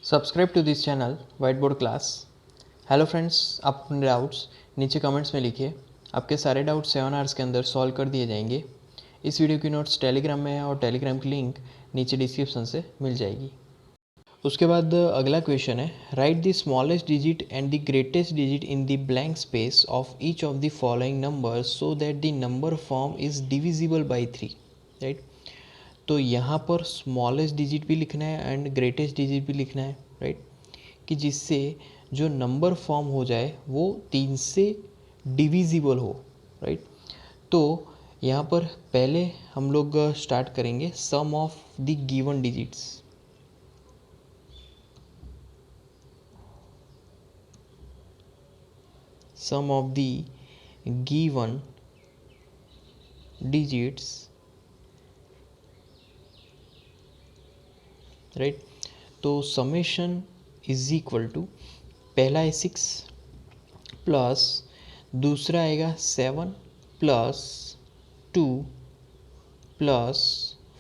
Subscribe to this channel white board class. Hello friends, आप अपने doubts नीचे comments में लिखिए। आपके सारे डाउट्स 7 आवर्स के अंदर सॉल्व कर दिए जाएंगे। इस वीडियो की नोट्स टेलीग्राम में है और टेलीग्राम की लिंक नीचे डिस्क्रिप्शन से मिल जाएगी। उसके बाद अगला क्वेश्चन है, right the smallest digit and the greatest digit in the blank space of each of the following number so that the number form is divisible by 3। Right, तो यहाँ पर स्मॉलेस्ट डिजिट भी लिखना है एंड ग्रेटेस्ट डिजिट भी लिखना है। Right, कि जिससे जो नंबर फॉर्म हो जाए वो 3 से डिविजिबल हो। राइट, तो यहाँ पर पहले हम लोग स्टार्ट करेंगे sum of the given digits. Sum of the given digits. Right, तो समेशन इज इक्वल टू पहला है 6 प्लस दूसरा आएगा 7 प्लस 2 प्लस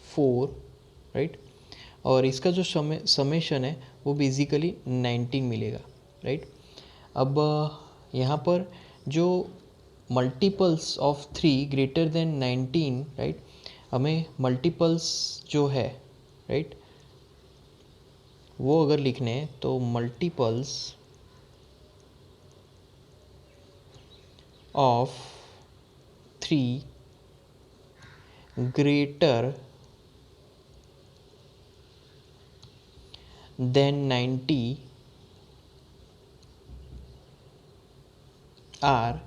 4। राइट, और इसका जो समेशन है वो बेसिकली 19 मिलेगा। राइट, अब यहाँ पर जो multiples of 3 greater than 19, right, हमें मल्टीपल्स जो है, राइट, वो अगर लिखने हैं तो multiples of 3 greater than 90 are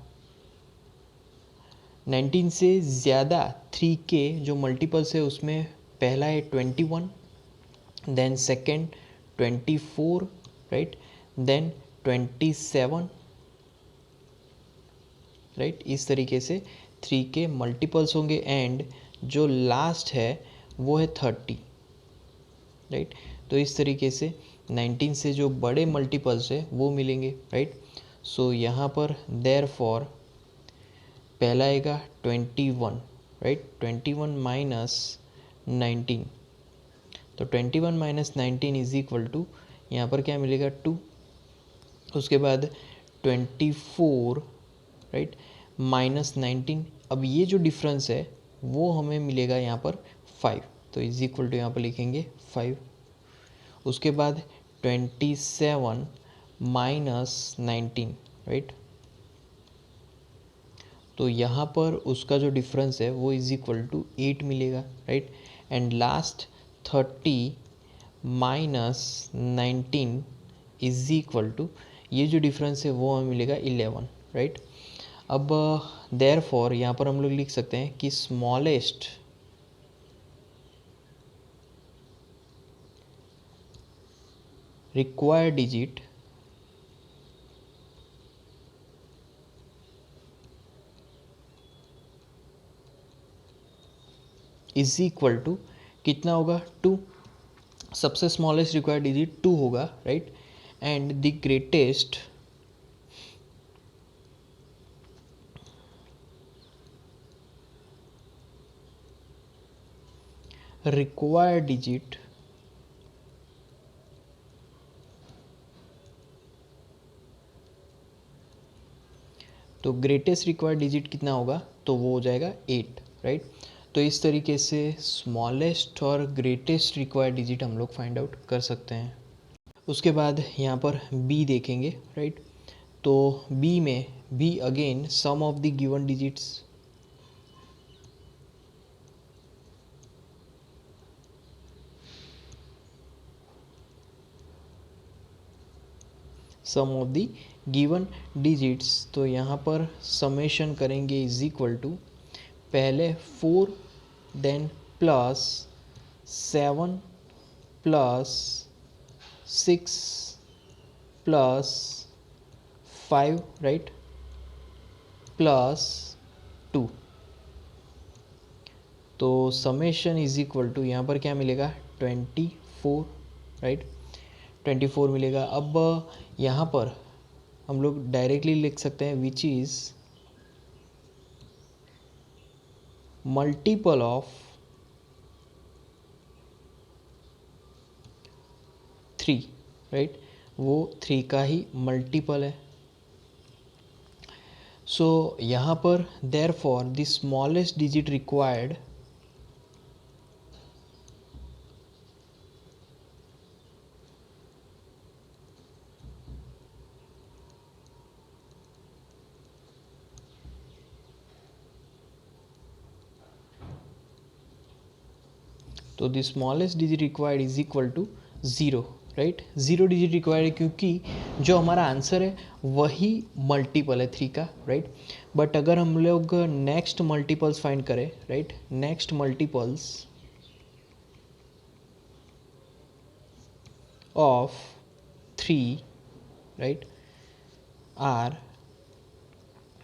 19 से ज़्यादा 3 के जो मल्टीपल्स है उसमें पहला है 21, then second 24, right, then 27। Right, इस तरीके से 3 के मल्टीपल्स होंगे एंड जो लास्ट है वो है 30। राइट, तो इस तरीके से 19 से जो बड़े मल्टीपल्स है वो मिलेंगे। राइट, सो यहाँ पर देयरफॉर पहला आएगा 21। राइट, 21 माइनस 19, तो 21 माइनस 19 इज इक्वल टू यहाँ पर क्या मिलेगा 2। उसके बाद 24, राइट, माइनस 19, अब ये जो डिफरेंस है वो हमें मिलेगा यहाँ पर 5, तो इज इक्वल टू यहाँ पर लिखेंगे 5। उसके बाद 27 माइनस 19, राइट, तो यहाँ पर उसका जो डिफरेंस है वो इज इक्वल टू 8 मिलेगा। Right, and last 30 minus 19 is equal to ये जो डिफरेंस है वो हमें मिलेगा 11। राइट, अब देयरफॉर यहाँ पर हम लोग लिख सकते हैं कि smallest required digit is equal to कितना होगा 2। सबसे स्मॉलेस्ट रिक्वायर्ड डिजिट 2 होगा। Right, and the greatest required digit तो ग्रेटेस्ट रिक्वायर्ड डिजिट कितना होगा, तो वो हो जाएगा 8। राइट, तो इस तरीके से स्मॉलेस्ट और ग्रेटेस्ट रिक्वायर्ड डिजिट हम लोग फाइंड आउट कर सकते हैं। उसके बाद यहाँ पर बी देखेंगे। राइट, तो बी में भी again sum of the given digits. Sum of the given digits, तो यहाँ पर समेशन करेंगे इज इक्वल टू पहले 4, then plus 7 plus 6 plus 5, right, plus 2, तो समेशन इज इक्वल टू यहाँ पर क्या मिलेगा 24। राइट, 24 मिलेगा। अब यहाँ पर हम लोग डायरेक्टली लिख सकते हैं which is multiple of 3। Right, वो 3 का ही मल्टीपल है। सो यहाँ पर there for the smallest digit required तो the smallest digit required is equal to 0, right. 0 digit required है क्योंकि जो हमारा आंसर है वही मल्टीपल है 3 का, राइट। बट अगर हम लोग नेक्स्ट मल्टीपल्स फाइंड करें, right, next multiples of 3, right, are,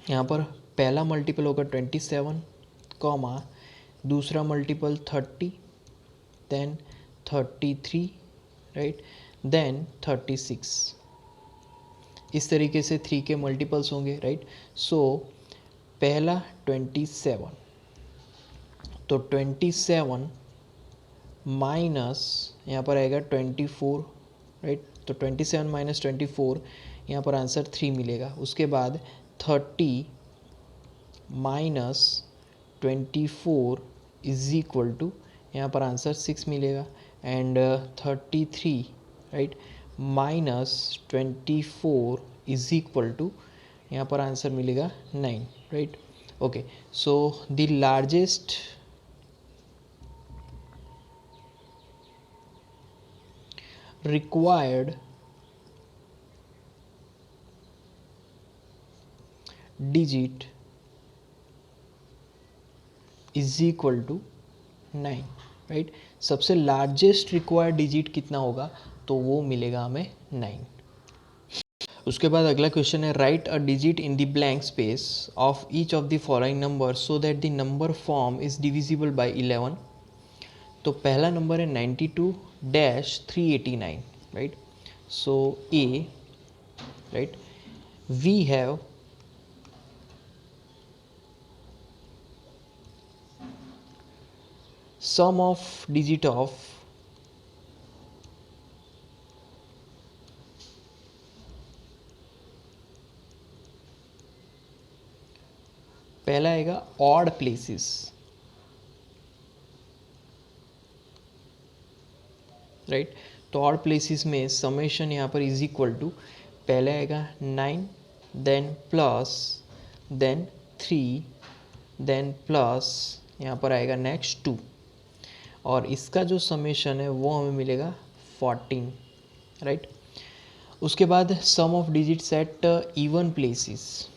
यहाँ पर पहला मल्टीपल होगा 27, कॉमा दूसरा मल्टीपल 30, देन 33, राइट, देन 36। इस तरीके से 3 के मल्टीपल्स होंगे, राइट। सो पहला 27, तो 27 माइनस यहाँ पर आएगा 24, राइट। तो 27 माइनस 24, यहाँ पर आंसर 3 मिलेगा। उसके बाद 30 माइनस 24 इज इक्वल टू, यहाँ पर आंसर 6 मिलेगा। And 33, right, minus 24 is equal to, यहाँ पर आंसर मिलेगा 9, right. Okay, so the largest required digit is equal to 9, right. सबसे लार्जेस्ट रिक्वायर्ड डिजिट कितना होगा, तो वो मिलेगा हमें 9। उसके बाद अगला क्वेश्चन है, write a digit in the blank space of each of the following number so that the number form is divisible by 11। तो पहला नंबर है 92-389, right. So a, right, we have sum of digit of पहला आएगा odd places, right. तो odd places में summation यहाँ पर is equal to, पहले आएगा 9, then plus, then 3, then plus, यहाँ पर आएगा नेक्स्ट 2, और इसका जो समेशन है वो हमें मिलेगा 14, राइट। उसके बाद sum of digits at even places,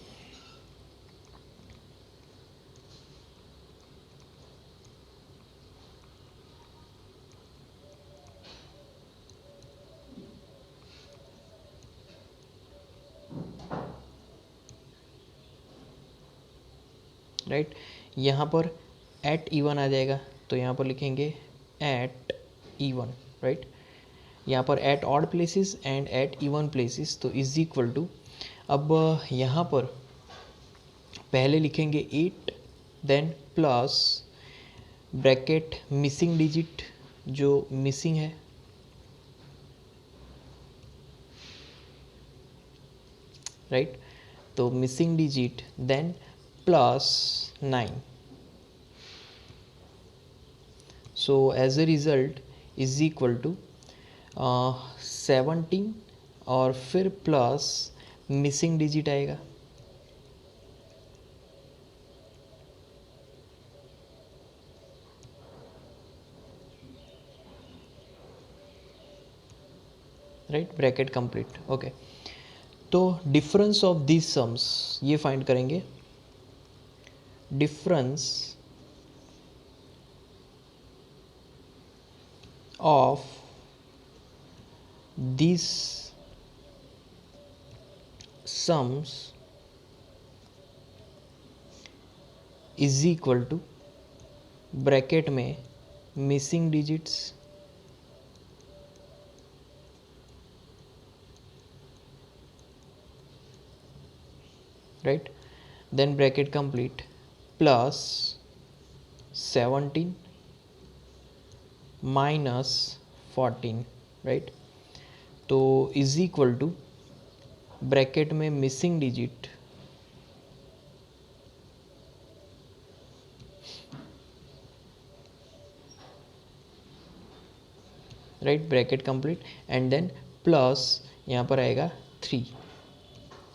right. यहाँ पर एट इवन आ जाएगा, तो यहाँ पर लिखेंगे एट इवन, राइट। यहाँ पर at odd places and at even places, तो इज इक्वल टू, अब यहाँ पर पहले लिखेंगे 8, then plus bracket missing digit जो मिसिंग है, राइट। तो missing digit, then plus 9। So as a result is equal to 17, और फिर प्लस मिसिंग डिजिट आएगा, राइट, ब्रैकेट कंप्लीट। ओके, तो डिफरेंस ऑफ दीज सम्स ये फाइंड करेंगे। Difference of these sums is equal to, bracket में missing digits, right, then bracket complete, plus 17 minus 14, right. तो is equal to bracket में missing digit right, bracket complete and then plus यहाँ पर आएगा 3,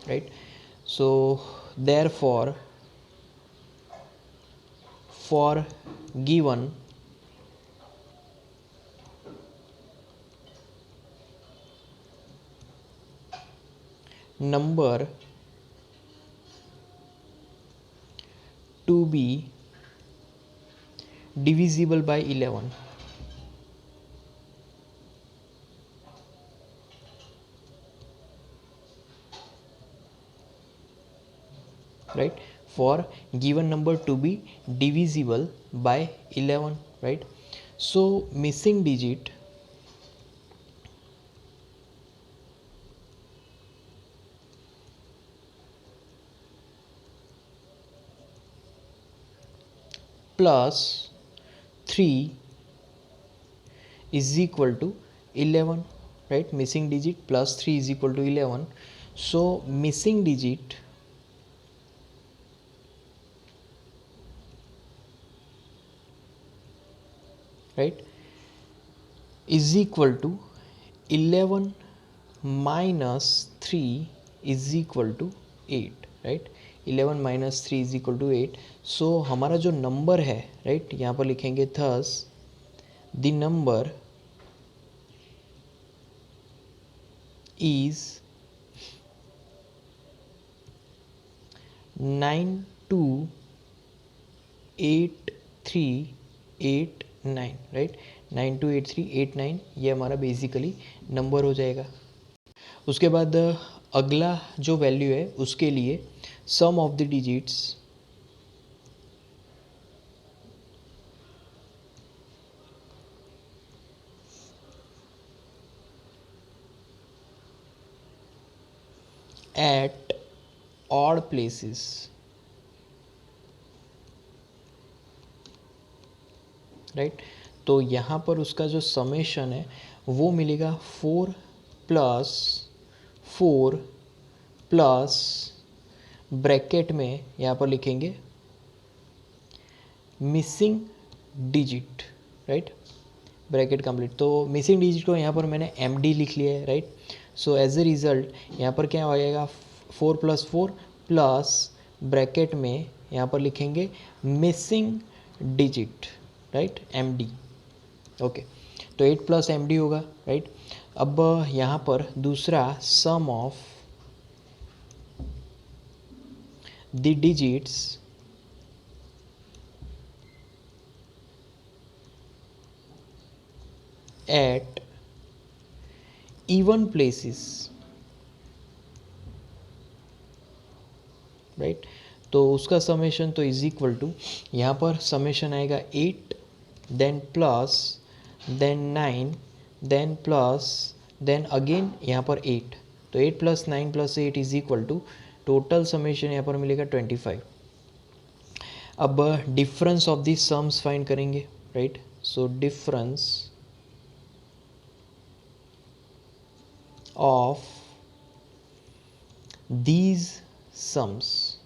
right. So therefore given number to be divisible by 11, right, for given number to be divisible by 11, right. So missing digit plus 3 is equal to 11, right. Missing digit plus 3 is equal to 11. So missing digit right is equal to 11 minus 3 is equal to 8, right. 11 minus 3 is equal to 8. So हमारा जो number है right यहाँ पर लिखेंगे thus the number is 928389, right. 928389 ये हमारा basically number हो जाएगा. उसके बाद अगला जो वैल्यू है उसके लिए sum of the digits at odd places, right. तो यहाँ पर उसका जो समेशन है वो मिलेगा 4 प्लस 4 प्लस ब्रैकेट में यहाँ पर लिखेंगे missing digit, right. Bracket complete. तो मिसिंग डिजिट को यहाँ पर मैंने MD लिख लिया है, right. So as a result यहाँ पर क्या हो जाएगा 4 प्लस 4 प्लस ब्रैकेट में यहाँ पर लिखेंगे missing digit, right, MD. Okay, तो 8 प्लस MD होगा, राइट. अब यहाँ पर दूसरा sum of the digits at even places, right. तो उसका समेशन तो इज इक्वल टू यहाँ पर समेशन आएगा 8 then plus then 9 then plus then again यहाँ पर 8. तो 8 plus 9 plus 8 is equal to total summation यहाँ पर मिलेगा 25. अब difference of the sums find करेंगे, right. So difference of these sums,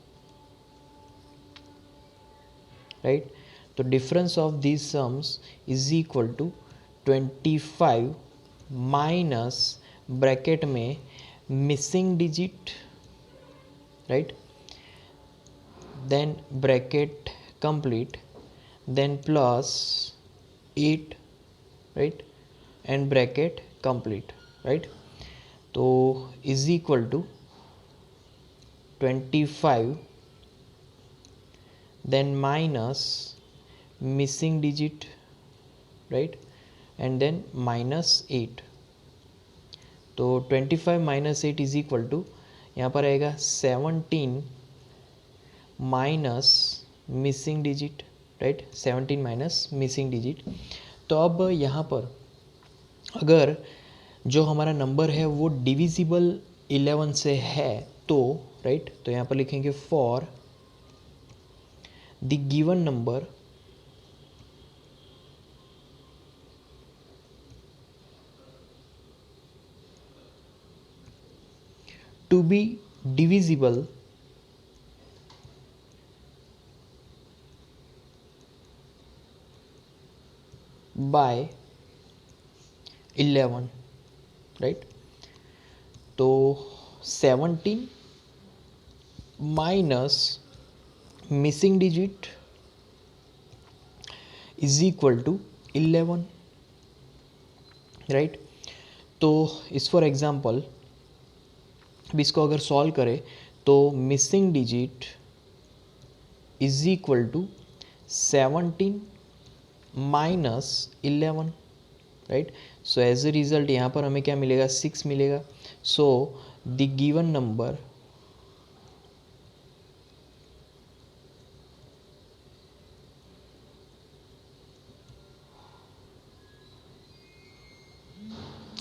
right. तो difference of these sums is equal to 25 minus bracket में missing digit, right, then bracket complete, then plus 8, right, and bracket complete, right. तो is equal to 25 then minus missing digit, right, and then minus 8. तो 25 minus 8 is equal to यहाँ पर आएगा 17 minus missing digit, right. 17 minus missing digit. तो अब यहाँ पर अगर जो हमारा नंबर है वो डिविजिबल 11 से है तो, राइट, तो यहाँ पर लिखेंगे for the given number to be divisible by 11, right. तो 17 minus missing digit is equal to 11, right. तो इस फॉर एग्जांपल अब इसको अगर सॉल्व करें तो missing digit is equal to 17 minus 11, right. So as a result यहाँ पर हमें क्या मिलेगा, 6 मिलेगा। So the given number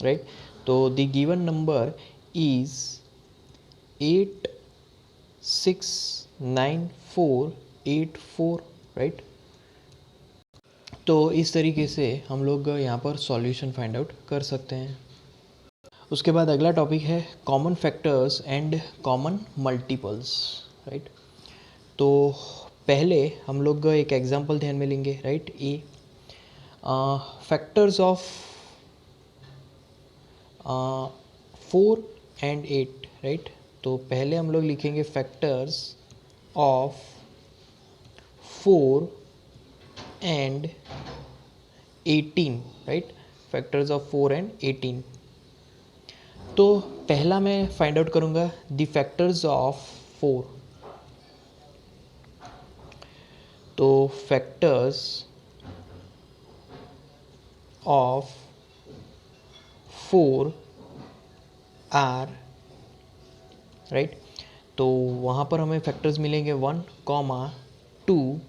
right, तो the given number is 869484, right. तो इस तरीके से हम लोग यहाँ पर सॉल्यूशन फाइंड आउट कर सकते हैं। उसके बाद अगला टॉपिक है common factors and common multiples, right. तो पहले हम लोग एक एग्जांपल ध्यान में लेंगे, right. A factors of 4 and 8, right. तो पहले हम लोग लिखेंगे factors of 4 and 18, right. Factors of 4 and 18। तो पहला मैं फाइंड आउट करूंगा द फैक्टर्स ऑफ 4। तो फैक्टर्स ऑफ 4 आर, राइट। तो वहाँ पर हमें फैक्टर्स मिलेंगे 1, 2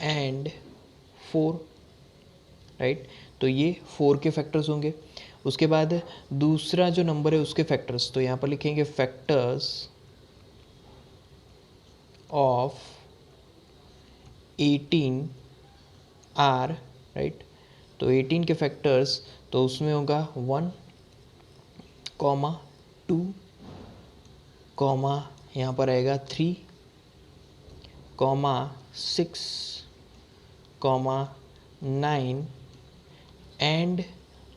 एंड 4, राइट। तो ये 4 के फैक्टर्स होंगे। उसके बाद दूसरा जो नंबर है उसके फैक्टर्स, तो यहाँ पर लिखेंगे फैक्टर्स ऑफ 18 आर, राइट। तो 18 के फैक्टर्स, तो उसमें होगा 1, 2, यहाँ पर आएगा 3, 6, 9 एंड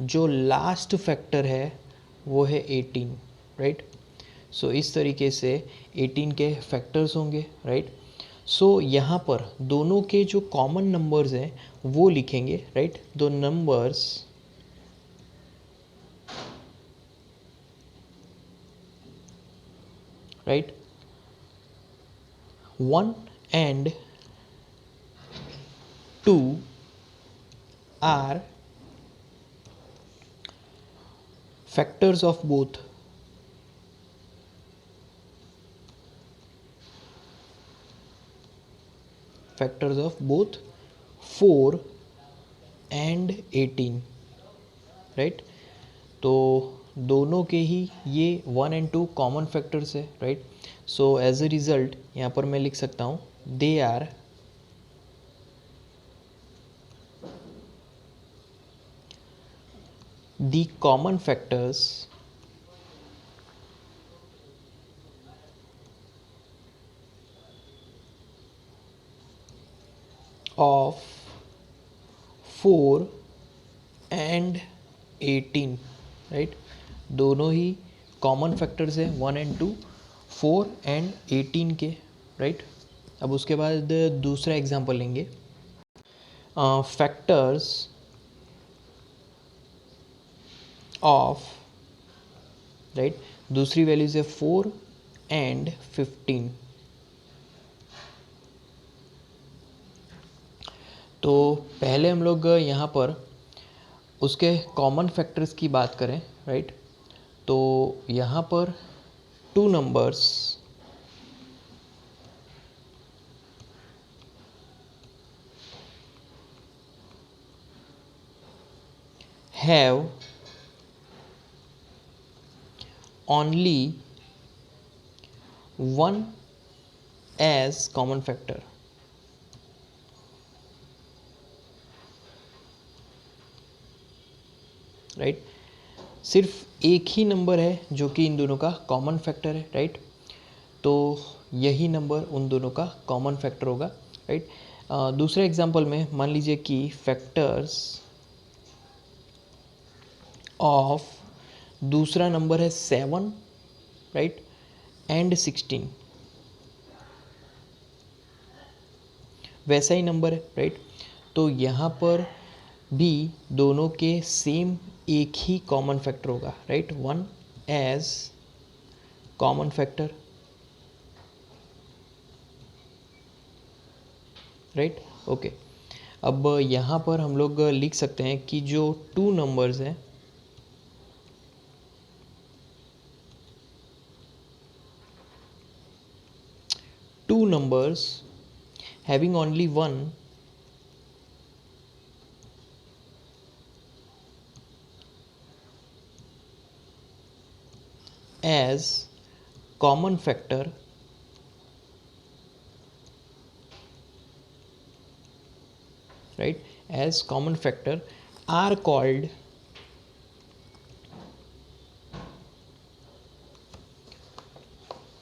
जो लास्ट फैक्टर है वो है 18, राइट। सो इस तरीके से 18 के फैक्टर्स होंगे, राइट। सो यहाँ पर दोनों के जो कॉमन नंबर्स हैं वो लिखेंगे, राइट। दो numbers right 1 and 2 are factors of both factors of both 4 and 18, right. तो दोनों के ही ये 1 and 2 कॉमन फैक्टर्स है, right. So as a result यहाँ पर मैं लिख सकता हूँ they are the common factors of 4 and 18, right. दोनों ही कॉमन फैक्टर्स है 1 and 2, 4 and 18 के, राइट। अब उसके बाद दूसरा एग्जांपल लेंगे फैक्टर्स ऑफ, राइट। दूसरी वैल्यूज है 4 and 15। तो पहले हम लोग यहाँ पर उसके कॉमन फैक्टर्स की बात करें, राइट। तो यहाँ पर 2 numbers have only one as common factor, right। सिर्फ एक ही नंबर है जो कि इन दोनों का कॉमन फैक्टर है, राइट। तो यही नंबर उन दोनों का कॉमन फैक्टर होगा, राइट। दूसरे एग्जांपल में मान लीजिए कि फैक्टर्स ऑफ दूसरा नंबर है 7, राइट, एंड 16। वैसा ही नंबर है, राइट। तो यहाँ पर भी दोनों के सेम एक ही कॉमन फैक्टर होगा, right, 1 as common factor, right, okay. अब यहाँ पर हम लोग लिख सकते हैं कि जो टू नंबर्स हैं, two numbers having only one as common factor right, as common factor are called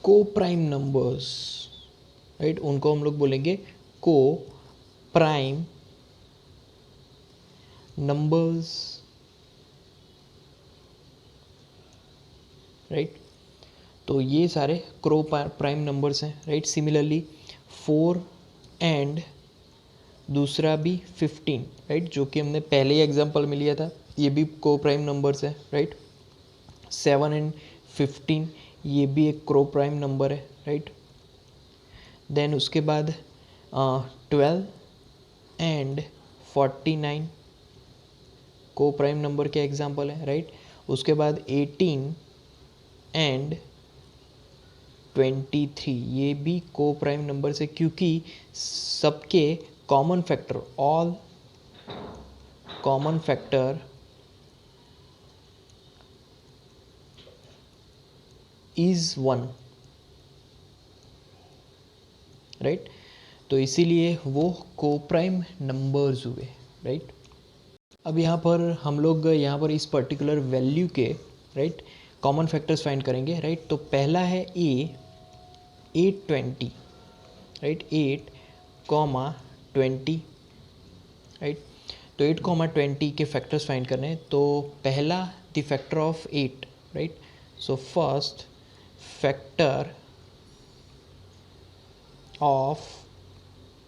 co-prime numbers, right। उनको हम लोग बोलेंगे co-prime numbers, राइट। तो ये सारे क्रो प्राइम नंबर्स हैं, राइट। सिमिलरली 4 एंड दूसरा भी 15, राइट, जो कि हमने पहले ही एग्जांपल में लिया था, ये भी को प्राइम नंबर्स है, राइट। 7 एंड 15 ये भी एक क्रो प्राइम नंबर है, राइट। देन उसके बाद 12 एंड 49 को प्राइम नंबर के एग्जांपल है, राइट। उसके बाद 18 एंड 23 ये भी को प्राइम नंबर से, क्योंकि सबके common factor, all common factor is 1, right. तो इसीलिए वो को प्राइम नंबर्स हुए, राइट। अब यहाँ पर हम लोग यहाँ पर इस पर्टिकुलर वैल्यू के, राइट, कॉमन फैक्टर्स फाइंड करेंगे, राइट। तो पहला है 820, राइट, 8,20, राइट। तो 8,20 के फैक्टर्स फाइंड करने हैं। तो पहला the factor of 8, right. So first factor of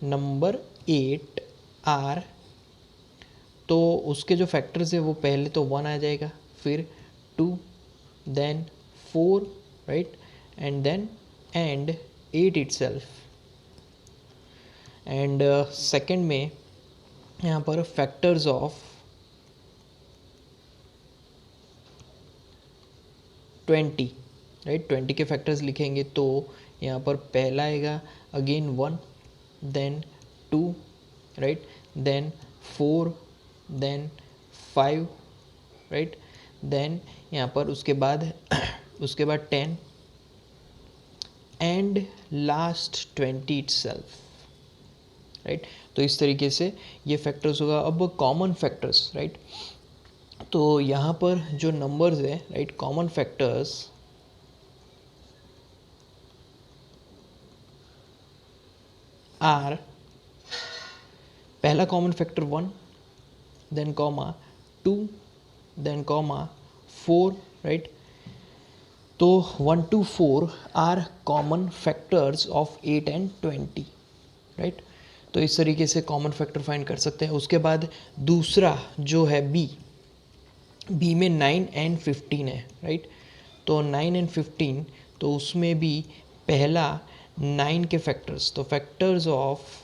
number 8 are, तो उसके जो फैक्टर्स है वो पहले तो 1 आ जाएगा, फिर 2, then 4, right, and then and 8 itself. And second में यहाँ पर फैक्टर्स ऑफ 20, राइट, 20 के फैक्टर्स लिखेंगे। तो यहाँ पर पहला आएगा again 1, then 2, right, then 4, then 5, right, then यहाँ पर उसके बाद उसके बाद 10 एंड लास्ट 20 इटसेल्फ, राइट। तो इस तरीके से ये फैक्टर्स होगा। अब कॉमन फैक्टर्स, राइट, तो यहाँ पर जो नंबर्स है, राइट, कॉमन फैक्टर्स आर, पहला common factor 1, then comma 2, then comma 4, right. तो 1 to 4 are common factors of 8 and 20, right. तो इस तरीके से कॉमन फैक्टर फाइंड कर सकते हैं। उसके बाद दूसरा जो है बी में 9 and 15 है, राइट। तो 9 and 15, तो उसमें भी पहला 9 के फैक्टर्स, तो फैक्टर्स ऑफ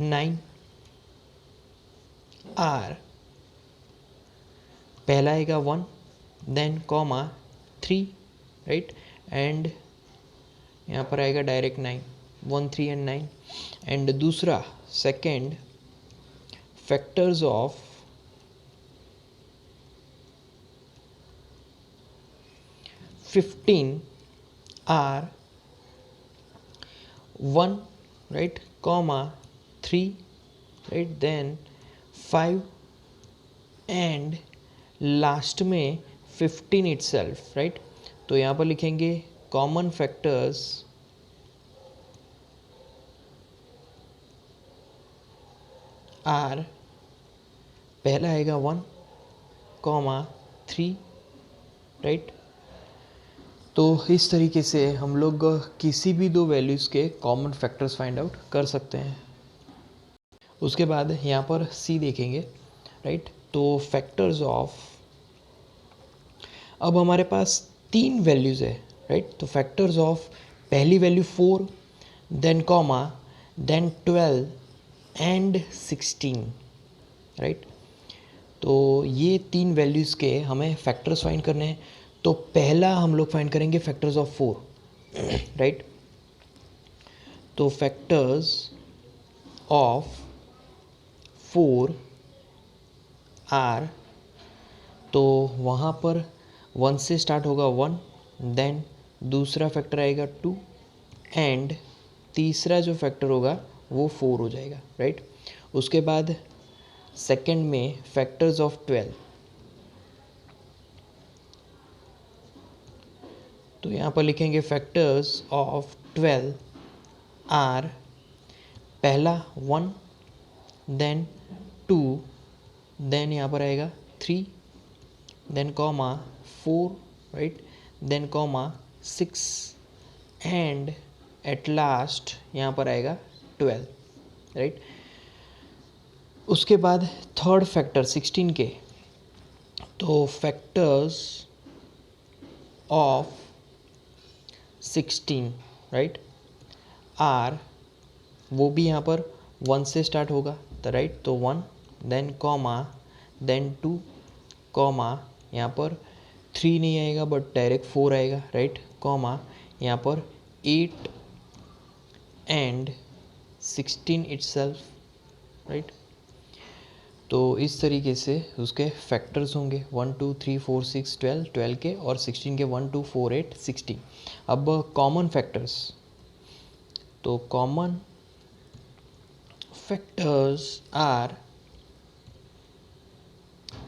9 आर, पहला आएगा 1, देन कॉमा 3, राइट, एंड यहाँ पर आएगा डायरेक्ट 9, 1, 3 and 9। एंड दूसरा second factors of 15 are 1, right, comma 3, right, then 5, and last में 15 इटसेल्फ, राइट। तो यहाँ पर लिखेंगे कॉमन फैक्टर्स आर, पहला आएगा 1, 3, राइट। तो इस तरीके से हम लोग किसी भी दो वैल्यूज़ के कॉमन फैक्टर्स फाइंड आउट कर सकते हैं। उसके बाद यहाँ पर सी देखेंगे, राइट। तो फैक्टर्स ऑफ, अब हमारे पास 3 वैल्यूज़ है, राइट। तो फैक्टर्स ऑफ, पहली value 4, then comma, then 12 and 16, right. तो ये 3 वैल्यूज़ के हमें फैक्टर्स फाइंड करने हैं। तो पहला हम लोग फाइंड करेंगे फैक्टर्स ऑफ 4, राइट। तो फैक्टर्स ऑफ 4 आर, तो वहाँ पर 1 से स्टार्ट होगा 1, देन दूसरा फैक्टर आएगा 2 एंड तीसरा जो फैक्टर होगा वो 4 हो जाएगा, राइट। उसके बाद सेकंड में फैक्टर्स ऑफ 12, तो यहाँ पर लिखेंगे फैक्टर्स ऑफ 12 आर, पहला 1, देन 2, देन यहाँ पर आएगा 3, then comma 4, right, then comma 6 and at last यहाँ पर आएगा 12, राइट। उसके बाद थर्ड फैक्टर 16 के, तो फैक्टर्स ऑफ 16, राइट, आर, वो भी यहाँ पर 1 से स्टार्ट होगा, तो राइट, तो 1, देन कॉमा, देन 2, कॉमा, यहाँ पर 3 नहीं आएगा बट डायरेक्ट 4 आएगा, राइट, कॉमा, यहाँ पर 8 एंड 16 इटसेल्फ, राइट। तो इस तरीके से उसके फैक्टर्स होंगे 1 2 3 4 6 12, 12 के, और 16 के 1 2 4 8 16। अब कॉमन फैक्टर्स, तो कॉमन फैक्टर्स आर,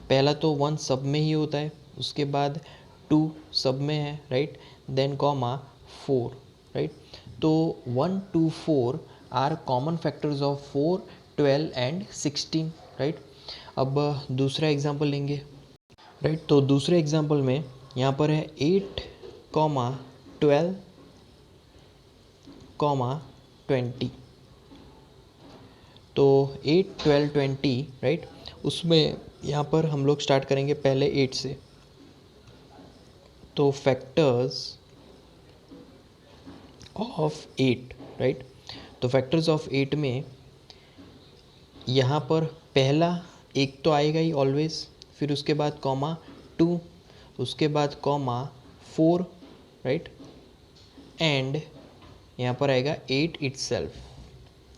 पहला तो 1 सब में ही होता है, उसके बाद 2 सब में है, राइट, देन कॉमा 4, राइट। तो 1 2 4 are common factors of 4, 12 and 16, right. अब दूसरा एग्जांपल लेंगे, राइट। तो दूसरे एग्जांपल में यहाँ पर है 8, 12, 20। तो 8 12 20, राइट। उसमें यहाँ पर हम लोग स्टार्ट करेंगे पहले 8 से। तो फैक्टर्स ऑफ 8, राइट। तो फैक्टर्स ऑफ 8 में यहाँ पर पहला एक तो आएगा ही ऑलवेज, फिर उसके बाद कॉमा 2, उसके बाद कॉमा 4, राइट, एंड यहाँ पर आएगा 8 इटसेल्फ,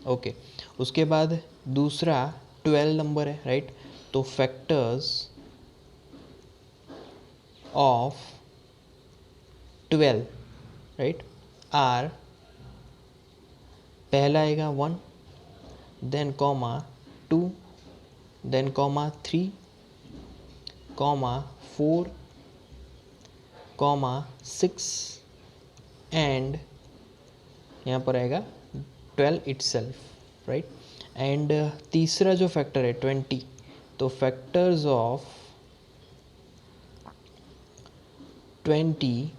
ओके। उसके बाद दूसरा 12 नंबर है, राइट। तो फैक्टर्स ऑफ 12, राइट, आर, पहला आएगा 1, then comma 2, then comma 3, comma 4, comma 6 and यहाँ पर आएगा 12 इटसेल्फ, राइट। एंड तीसरा जो फैक्टर है 20, तो फैक्टर्स ऑफ 20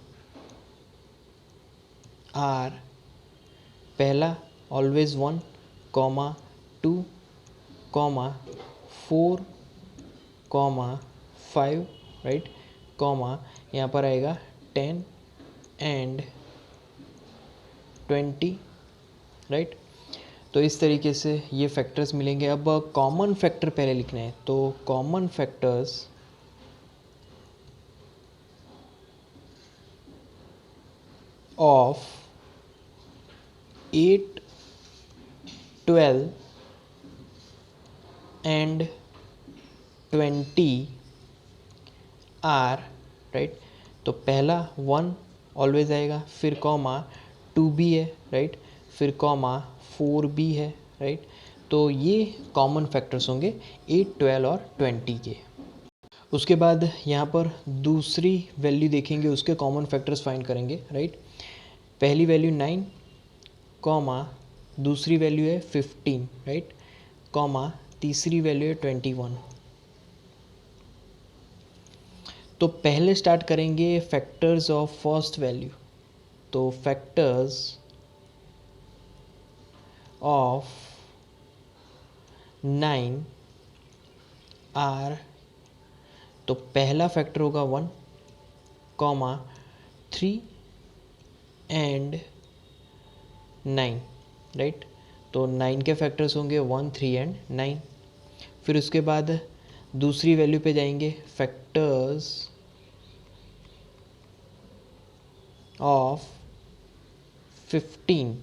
आर, पहला always 1, comma 2, comma 4, comma 5, right, comma यहाँ पर आएगा 10 एंड 20, राइट। तो इस तरीके से ये फैक्टर्स मिलेंगे। अब कॉमन फैक्टर पहले लिखना है, तो common factors of 8 12 and 20 are, right. तो पहला 1 ऑलवेज आएगा, फिर कॉमा 2 भी है, राइट, फिर कॉमा 4 भी है, राइट। तो ये कॉमन फैक्टर्स होंगे 8 12 और 20 के। उसके बाद यहाँ पर दूसरी वैल्यू देखेंगे, उसके कॉमन फैक्टर्स फाइंड करेंगे, राइट। पहली वैल्यू 9 कॉमा दूसरी वैल्यू है 15, राइट, कॉमा तीसरी वैल्यू है 21। तो पहले स्टार्ट करेंगे फैक्टर्स ऑफ फर्स्ट वैल्यू। तो फैक्टर्स ऑफ 9 आर, तो पहला फैक्टर होगा 1 कॉमा 3 एंड 9, राइट। तो 9 के फैक्टर्स होंगे 1, 3 एंड 9। फिर उसके बाद दूसरी वैल्यू पे जाएंगे, फैक्टर्स ऑफ 15,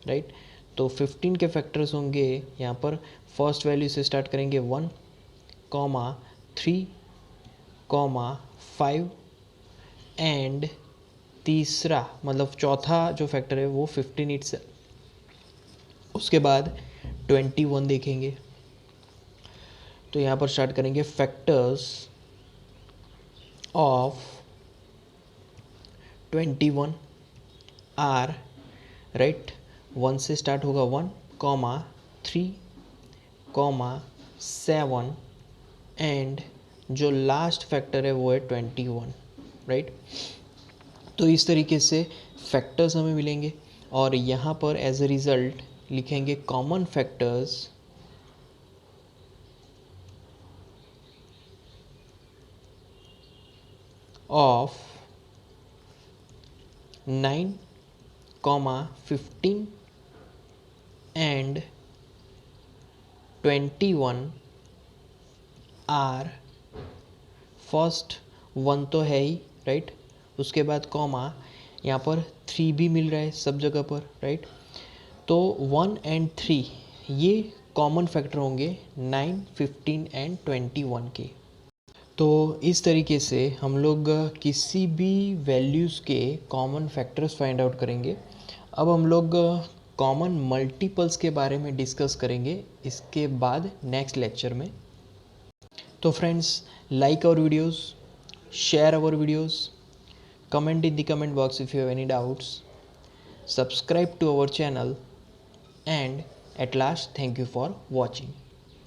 राइट। तो 15 के फैक्टर्स होंगे यहाँ पर, फर्स्ट वैल्यू से स्टार्ट करेंगे 1 कॉमा 3 कॉमा 5 एंड तीसरा मतलब चौथा जो फैक्टर है वो 15 इट्स। उसके बाद 21 देखेंगे। तो यहाँ पर स्टार्ट करेंगे फैक्टर्स ऑफ 21 आर, राइट। 1 से स्टार्ट होगा 1 कॉमा 3 कॉमा 7 एंड जो लास्ट फैक्टर है वो है 21, राइट। तो इस तरीके से फैक्टर्स हमें मिलेंगे और यहाँ पर एज अ रिज़ल्ट लिखेंगे common factors of 9 comma 15 and 21 are, first 1 तो है ही, राइट। उसके बाद कॉमा यहाँ पर 3 भी मिल रहा है सब जगह पर, राइट। तो 1 एंड 3 ये कॉमन फैक्टर होंगे 9, 15 एंड 21 के। तो इस तरीके से हम लोग किसी भी वैल्यूज़ के कॉमन फैक्टर्स फाइंड आउट करेंगे। अब हम लोग कॉमन मल्टीपल्स के बारे में डिस्कस करेंगे इसके बाद नेक्स्ट लेक्चर में। तो friends, like our videos, share our videos, comment in the comment box if you have any doubts, subscribe to our channel, and at last thank you for watching.